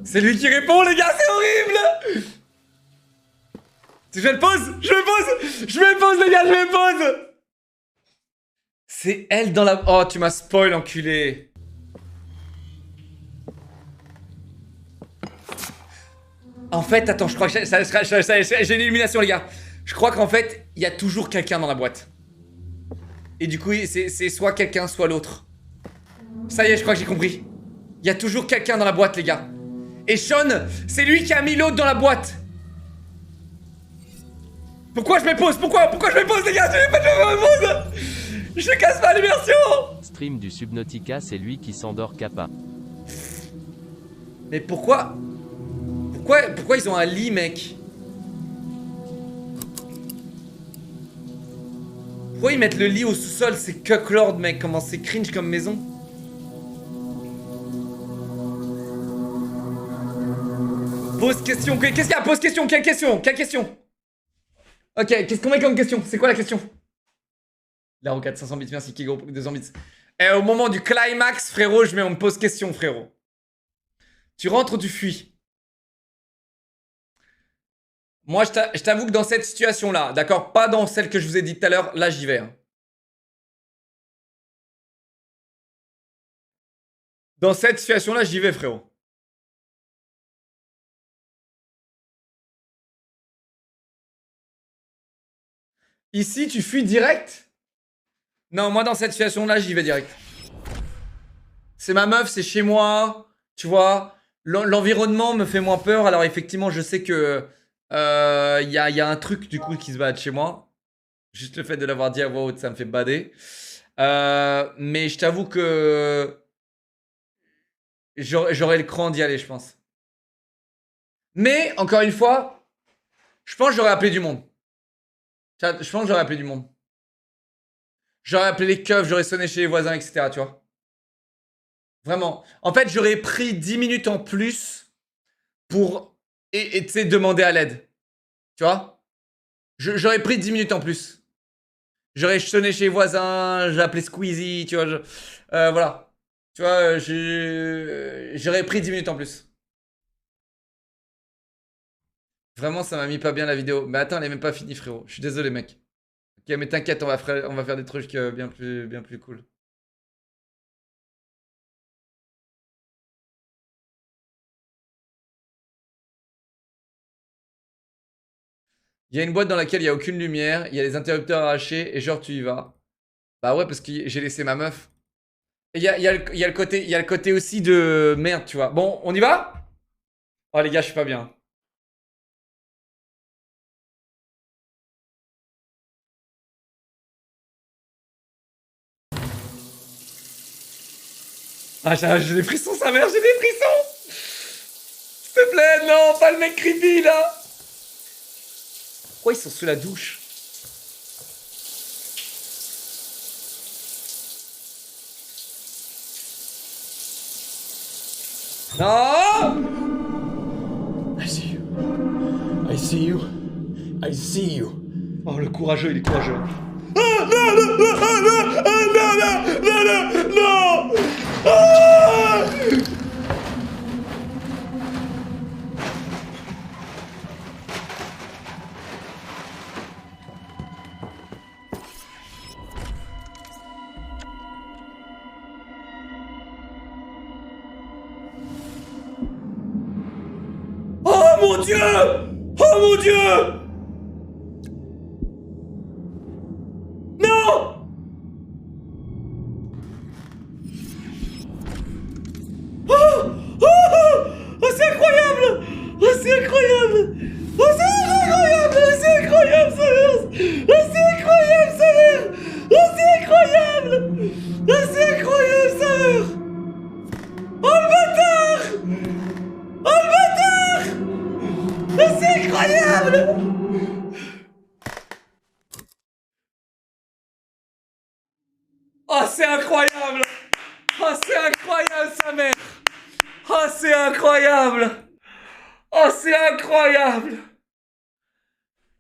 C'est lui qui répond, les gars, c'est horrible! Je le pose! Je le pose! Je le pose, les gars, je le pose! C'est elle dans la... Oh, tu m'as spoil, enculé! En fait, attends, je crois que j'ai une illumination, les gars. Je crois qu'en fait, il y a toujours quelqu'un dans la boîte. Et du coup, c'est soit quelqu'un, soit l'autre. Ça y est, je crois que j'ai compris. Il y a toujours quelqu'un dans la boîte, les gars. Et Sean, c'est lui qui a mis l'autre dans la boîte. Pourquoi je me pose? Pourquoi je me pose, les gars? Je me pose. Je casse pas l'immersion. Stream du Subnautica, c'est lui qui s'endort Kappa. Mais pourquoi ils ont un lit, mec? Pourquoi ils mettent le lit au sous-sol? C'est cucklord, mec. Comment c'est cringe comme maison. Pose question. Qu'est-ce qu'il y a? Pose question. Quelle question? Quelle question? Ok, qu'est-ce qu'on met comme question? C'est quoi la question? La rocade 500 bits, merci Kigo, 200 bits. Et au moment du climax, frérot, on me pose question, frérot. Tu rentres ou tu fuis? Moi, je t'avoue que dans cette situation-là, d'accord? Pas dans celle que je vous ai dit tout à l'heure, là, j'y vais. Hein. Dans cette situation-là, j'y vais, frérot. Ici, tu fuis direct? Non, moi, dans cette situation-là, j'y vais direct. C'est ma meuf, c'est chez moi. Tu vois, l'environnement me fait moins peur. Alors, effectivement, je sais que y a un truc, du coup, qui se bat chez moi. Juste le fait de l'avoir dit à voix haute, ça me fait bader. Mais je t'avoue que j'aurais le cran d'y aller, je pense. Mais, encore une fois, je pense que j'aurais appelé du monde. Je pense que j'aurais appelé du monde. J'aurais appelé les keufs, j'aurais sonné chez les voisins, etc. Tu vois. Vraiment. En fait, j'aurais pris 10 minutes en plus pour tu sais, demander à l'aide. Tu vois. J'aurais pris 10 minutes en plus. J'aurais sonné chez les voisins, j'ai appelé Squeezie, tu vois. Voilà. Tu vois, j'aurais pris 10 minutes en plus. Vraiment, ça m'a mis pas bien la vidéo. Mais attends, elle est même pas finie, frérot. Je suis désolé, mec. Ok, mais t'inquiète, on va faire des trucs bien plus cool. Il y a une boîte dans laquelle il n'y a aucune lumière, il y a les interrupteurs arrachés, et genre tu y vas. Bah ouais, parce que j'ai laissé ma meuf. Et il y a le côté aussi de merde, tu vois. Bon, on y va? Oh les gars, je suis pas bien. Ah, j'ai des frissons, sa mère, j'ai des frissons! S'il te plaît, non, pas le mec creepy, là! Pourquoi ils sont sous la douche? Non! I see you. I see you. I see you. Oh, le courageux, il est courageux. Non! Ah! Oh mon Dieu! Oh mon Dieu! Non! Oh, c'est incroyable! Oh, c'est incroyable! Oh, c'est incroyable! Oh, c'est incroyable, ça mère! Oh, c'est incroyable, ça mère! Oh, c'est incroyable! Oh, c'est incroyable, ça mère! Oh, le bâtard! Oh, le bâtard! Oh, c'est incroyable! Oh, c'est incroyable! Oh, c'est incroyable, sa mère! Oh, c'est incroyable! Oh, c'est incroyable!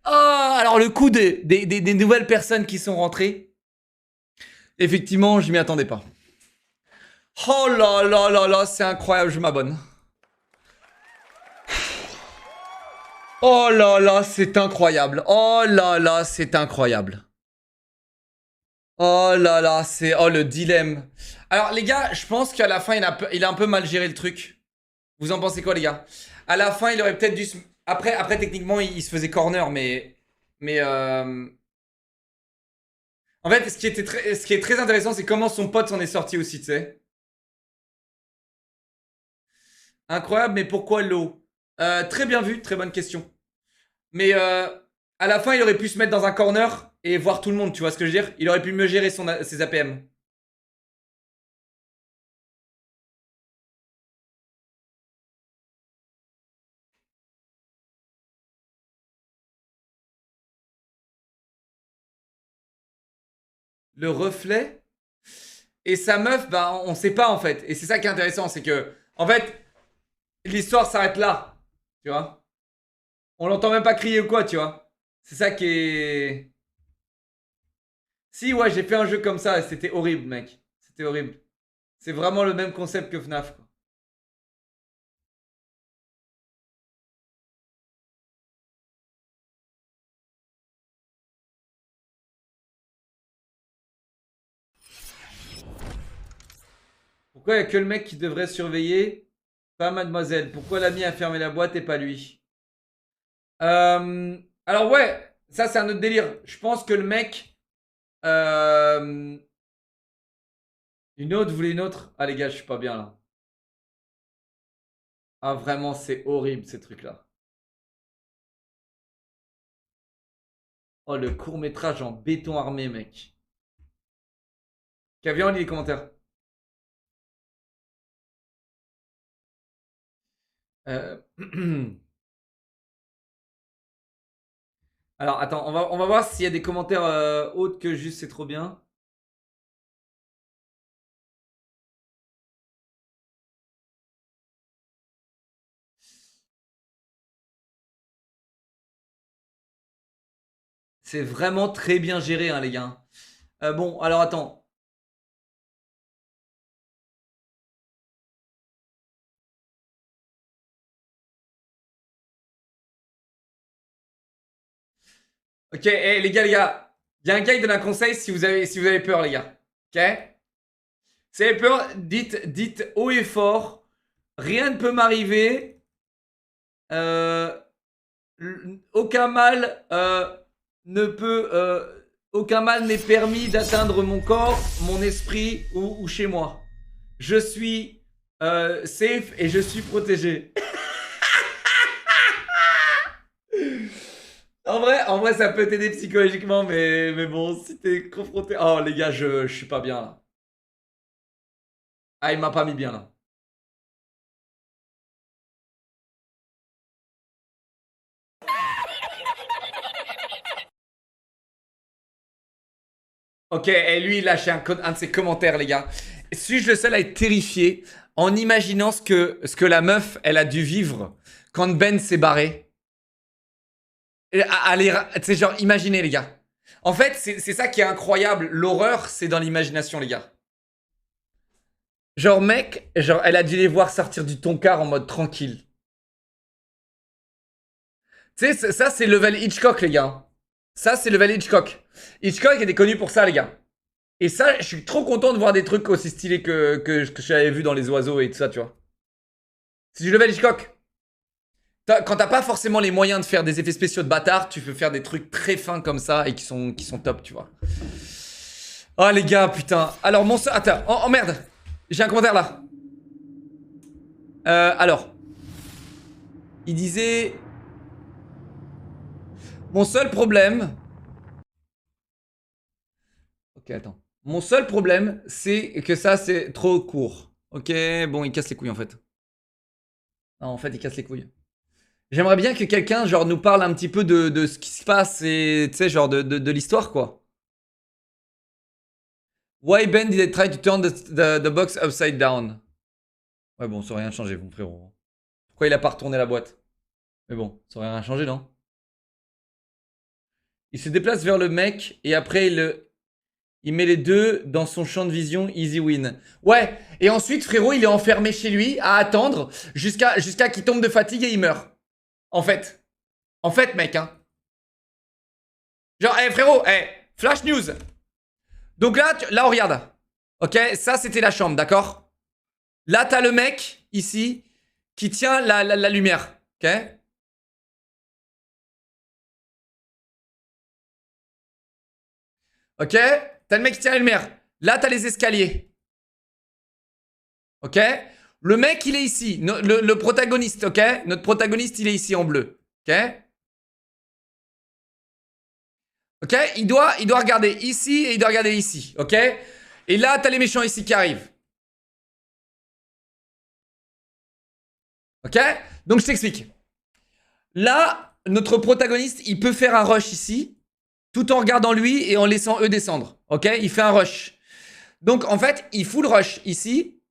Oh, alors le coup des nouvelles personnes qui sont rentrées, effectivement, je m'y attendais pas. Oh là là là là, c'est incroyable, je m'abonne. Oh là là, c'est incroyable. Oh là là, c'est incroyable. Oh là là, c'est... Oh, le dilemme. Alors, les gars, je pense qu'à la fin, il a un peu mal géré le truc. Vous en pensez quoi, les gars? À la fin, il aurait peut-être dû... Après, techniquement, il se faisait corner, mais... En fait, ce qui est très intéressant, c'est comment son pote s'en est sorti aussi, tu sais. Incroyable, mais pourquoi l'eau? Très bien vu, très bonne question. Mais à la fin, il aurait pu se mettre dans un corner et voir tout le monde, tu vois ce que je veux dire? Il aurait pu mieux gérer ses APM. Le reflet et sa meuf, bah on sait pas en fait. Et c'est ça qui est intéressant, c'est que en fait, l'histoire s'arrête là, tu vois. On l'entend même pas crier ou quoi, tu vois. C'est ça qui est... Si, ouais, j'ai fait un jeu comme ça et c'était horrible, mec. C'était horrible. C'est vraiment le même concept que FNAF, quoi. Pourquoi il n'y a que le mec qui devrait surveiller? Pas mademoiselle. Pourquoi l'ami a fermé la boîte et pas lui? Alors ouais, ça c'est un autre délire. Je pense que le mec... Une autre, vous voulez une autre? Ah les gars, je suis pas bien là. Ah vraiment, c'est horrible ces trucs-là. Oh le court-métrage en béton armé, mec. Viens, on lit les commentaires. Alors attends, on va voir s'il y a des commentaires autres que juste c'est trop bien. C'est vraiment très bien géré, hein, les gars. Bon, alors attends. Ok, les gars, il y a un gars qui donne un conseil si vous avez peur, les gars. Ok? Si vous avez peur, dites haut et fort. Rien ne peut m'arriver. Aucun mal ne peut... aucun mal n'est permis d'atteindre mon corps, mon esprit ou chez moi. Je suis safe et je suis protégé. En vrai, ça peut t'aider psychologiquement, mais bon, si t'es confronté... Oh, les gars, je suis pas bien, là. Ah, il m'a pas mis bien, là. Ok, et lui, il lâche un de ses commentaires, les gars. Suis-je le seul à être terrifié en imaginant ce que la meuf, elle a dû vivre quand Ben s'est barré? Allez, c'est genre, imaginez, les gars. En fait, c'est ça qui est incroyable. L'horreur, c'est dans l'imagination, les gars. Genre, mec, genre, elle a dû les voir sortir du tonkar en mode tranquille. Tu sais, ça, c'est level Hitchcock, les gars. Ça, c'est level Hitchcock. Hitchcock était connu pour ça, les gars. Et ça, je suis trop content de voir des trucs aussi stylés que j'avais vu dans les oiseaux et tout ça, tu vois. C'est du level Hitchcock. Quand t'as pas forcément les moyens de faire des effets spéciaux de bâtard, tu peux faire des trucs très fins comme ça et qui sont top, tu vois. Oh les gars, putain. Alors mon seul... Attends, oh merde. J'ai un commentaire là. Alors. Il disait... Mon seul problème... Ok, attends. Mon seul problème, c'est que ça, c'est trop court. Ok, bon, il casse les couilles en fait. Non, en fait, il casse les couilles. J'aimerais bien que quelqu'un, genre, nous parle un petit peu de ce qui se passe et, tu sais, genre, de l'histoire, quoi. Why Ben did I try to turn the box upside down? Ouais, bon, ça aurait rien changé, mon frérot. Pourquoi il a pas retourné la boîte? Mais bon, ça aurait rien changé, non? Il se déplace vers le mec et après il met les deux dans son champ de vision, easy win. Ouais, et ensuite, frérot, il est enfermé chez lui à attendre jusqu'à qu'il tombe de fatigue et il meurt. En fait. En fait, mec, hein. Genre, frérot, flash news. Donc là, là, on regarde. Ok, ça, c'était la chambre, d'accord? Là, t'as le mec, ici, qui tient la lumière. Ok? Ok? T'as le mec qui tient la lumière. Là, t'as les escaliers. Ok? Le mec, il est ici. Le protagoniste, ok? Notre protagoniste, il est ici en bleu. Ok? Ok? Il doit regarder ici et il doit regarder ici. Ok? Et là, t'as les méchants ici qui arrivent. Ok? Donc, je t'explique. Là, notre protagoniste, il peut faire un rush ici, tout en regardant lui et en laissant eux descendre. Ok? Il fait un rush. Donc, en fait, il fout le rush ici,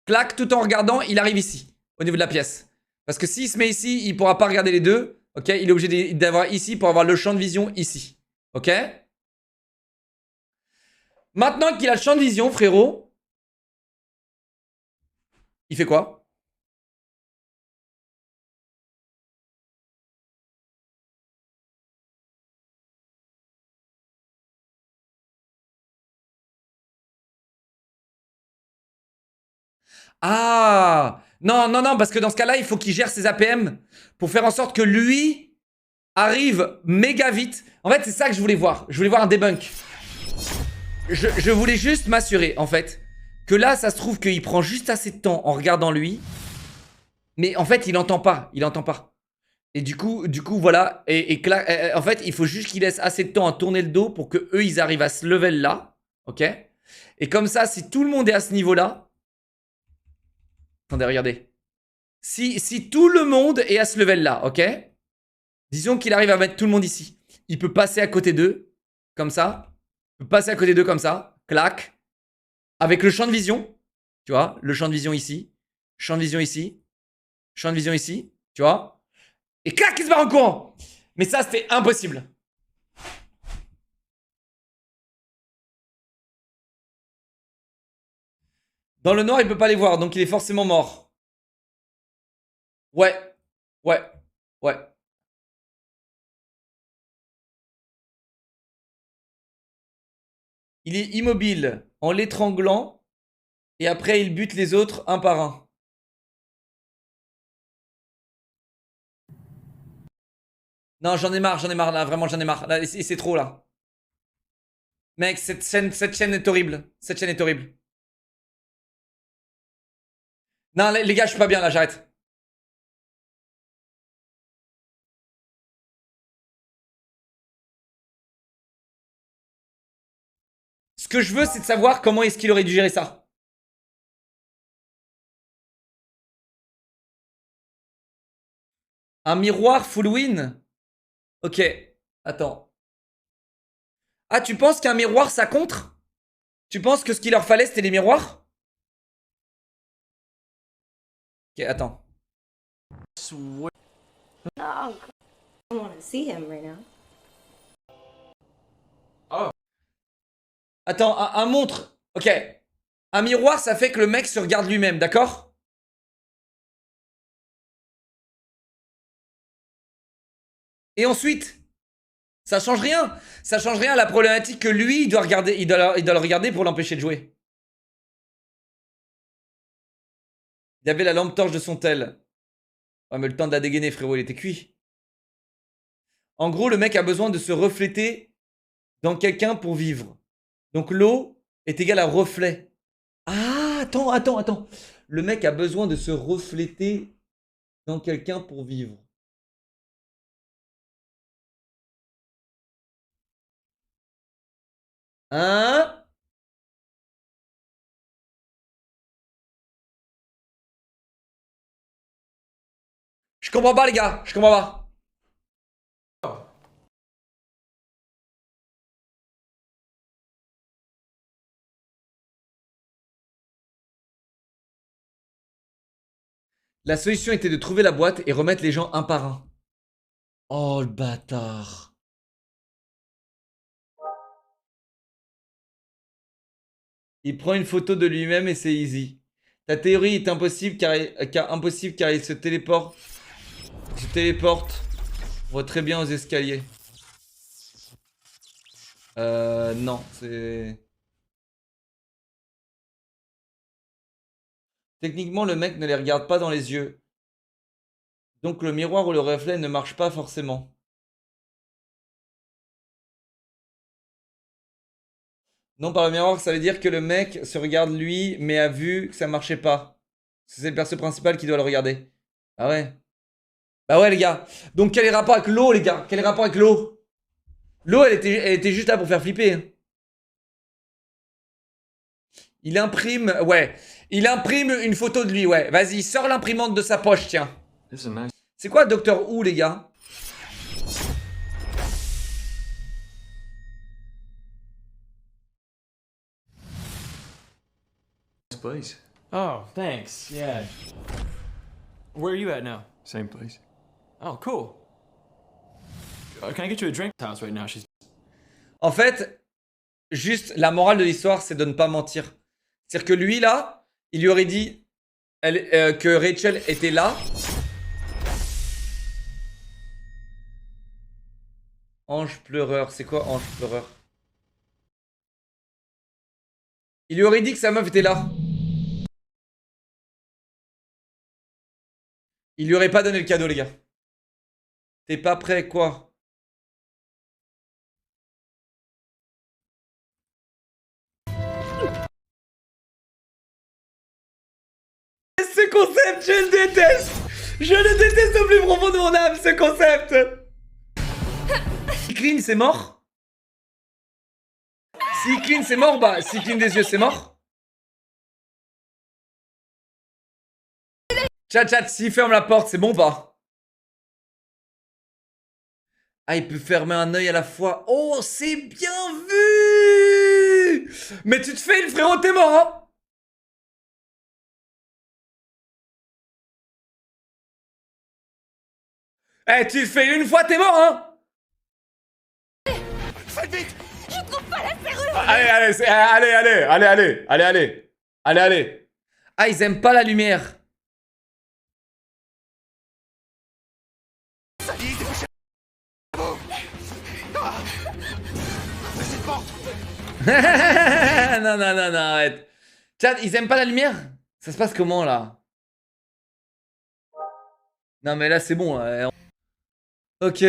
clac, tout en regardant, il arrive ici, au niveau de la pièce. Parce que s'il se met ici, il pourra pas regarder les deux. Ok? Il est obligé d'avoir ici pour avoir le champ de vision ici. Ok? Maintenant qu'il a le champ de vision, frérot, il fait quoi? Ah! Non, non, non, parce que dans ce cas-là, il faut qu'il gère ses APM pour faire en sorte que lui arrive méga vite. En fait, c'est ça que je voulais voir. Je voulais voir un debunk. Je voulais juste m'assurer, en fait, que là, ça se trouve qu'il prend juste assez de temps en regardant lui. Mais en fait, il entend pas. Il entend pas. Et du coup voilà. En fait, il faut juste qu'il laisse assez de temps à tourner le dos pour que eux, ils arrivent à ce level-là. Ok? Et comme ça, si tout le monde est à ce niveau-là... Attendez, regardez. Si tout le monde est à ce level-là, ok? Disons qu'il arrive à mettre tout le monde ici. Il peut passer à côté d'eux, comme ça. Il peut passer à côté d'eux comme ça. Clac. Avec le champ de vision. Tu vois, le champ de vision ici. Champ de vision ici. Champ de vision ici. Tu vois? Et clac, il se barre en courant. Mais ça, c'était impossible. Dans le noir, il peut pas les voir, donc il est forcément mort. Ouais. Ouais. Ouais. Il est immobile en l'étranglant et après il bute les autres un par un. Non, j'en ai marre là, vraiment j'en ai marre. Là, c'est trop là. Mec, cette chaîne est horrible. Cette chaîne est horrible. Non, les gars, je suis pas bien là, j'arrête. Ce que je veux, c'est de savoir comment est-ce qu'il aurait dû gérer ça. Un miroir full win? Ok, attends. Ah, tu penses qu'un miroir, ça contre? Tu penses que ce qu'il leur fallait, c'était les miroirs? Ok, attends. Oh, God. I want to see him right now. Attends, un montre. Ok. Un miroir, ça fait que le mec se regarde lui-même, d'accord? Et ensuite, ça change rien. Ça change rien à la problématique que lui, il doit regarder, il doit le regarder pour l'empêcher de jouer. Il avait la lampe torche de son tel. Ouais, mais le temps de la dégainer, frérot, il était cuit. En gros, le mec a besoin de se refléter dans quelqu'un pour vivre. Donc l'eau est égale à reflet. Ah, attends. Le mec a besoin de se refléter dans quelqu'un pour vivre. Hein? Je comprends pas, les gars. Je comprends pas. La solution était de trouver la boîte et remettre les gens un par un. Oh le bâtard. Il prend une photo de lui-même et c'est easy. Ta théorie est impossible car il se téléporte. Il se téléporte. On voit très bien aux escaliers. Non, c'est... Techniquement, le mec ne les regarde pas dans les yeux. Donc le miroir ou le reflet ne marche pas forcément. Non, par le miroir, ça veut dire que le mec se regarde lui, mais a vu que ça marchait pas. C'est le perso principal qui doit le regarder. Ah ouais. Bah ouais, les gars. Donc quel est le rapport avec l'eau, les gars? Quel est le rapport avec l'eau? L'eau, elle était juste là pour faire flipper. Hein. Il imprime... Ouais. Il imprime une photo de lui, ouais. Vas-y, sors l'imprimante de sa poche, tiens. This is a nice C'est quoi Docteur Who, les gars? place. Oh, thanks. Yeah. Where are you at now? Same place. Oh, cool. Can I get you a drink? House right now. She's. En fait, juste la morale de l'histoire, c'est de ne pas mentir. C'est-à-dire que lui, là, il lui aurait dit que Rachel était là. Ange pleureur, c'est quoi ange pleureur? Il lui aurait dit que sa meuf était là. Il lui aurait pas donné le cadeau, les gars. T'es pas prêt, quoi? Ce concept, je le déteste! Je le déteste au plus profond de mon âme, ce concept! Si Clean, c'est mort? Si Clean, c'est mort, bah, si Clean des yeux, c'est mort? Chat, s'il ferme la porte, c'est bon ou pas? Ah, il peut fermer un œil à la fois. Oh, c'est bien vu! Mais tu te fais le frérot, t'es mort, hein? Eh, tu le fais une fois, t'es mort, hein? Faites vite! Je trouve pas la serrure! Allez. Ah, ils aiment pas la lumière. Ça y est, débouchez. Cette porte. Non, arrête. Chat, ils aiment pas la lumière? Ça se passe comment, là? Non, mais là, c'est bon. Ok.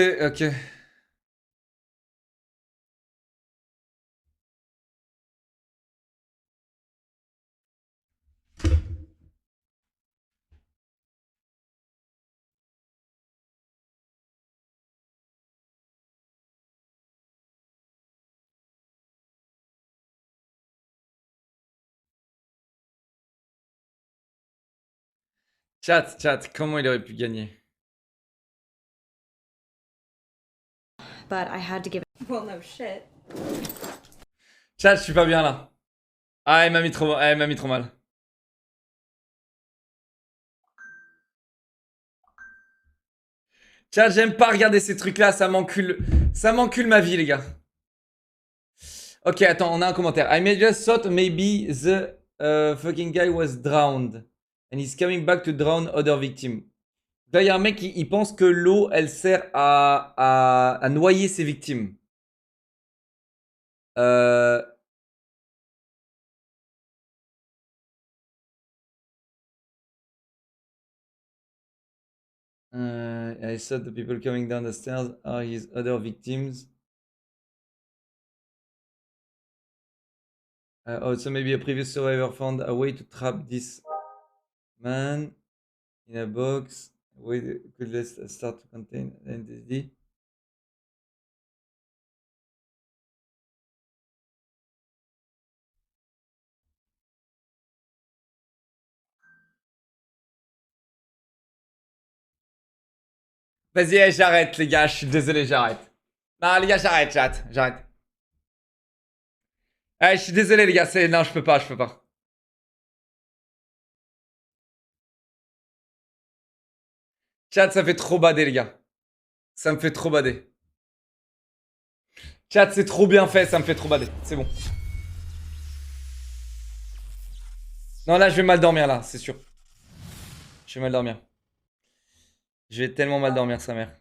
Chat, comment il aurait pu gagner? But I had to give it. Well, no shit. Chat, je suis pas bien là. Ah, elle m'a mis trop mal. Chat, j'aime pas regarder ces trucs là, ça m'encule ma vie, les gars. Ok, attends, on a un commentaire. I may just thought maybe the fucking guy was drowned. And he's coming back to drown other victims. Là, il y a un mec qui il pense que l'eau, elle sert à noyer ses victimes. I thought the people coming down the stairs are his other victims. Also, maybe a previous survivor found a way to trap this man in a box. We could let's start to contain entity. Vas-y, j'arrête, les gars. Je suis désolé, j'arrête. Non, les gars, j'arrête, chat. J'arrête. Je suis désolé, les gars. Non, je peux pas. Chat, ça fait trop bader, les gars. Ça me fait trop bader. Chat, c'est trop bien fait, ça me fait trop bader. C'est bon. Non, là, je vais mal dormir, là, c'est sûr. Je vais mal dormir. Je vais tellement mal dormir, sa mère.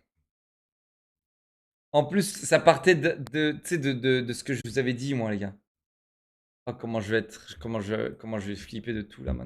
En plus, ça partait de ce que je vous avais dit, moi, les gars. Oh, comment je vais flipper de tout, là, maintenant.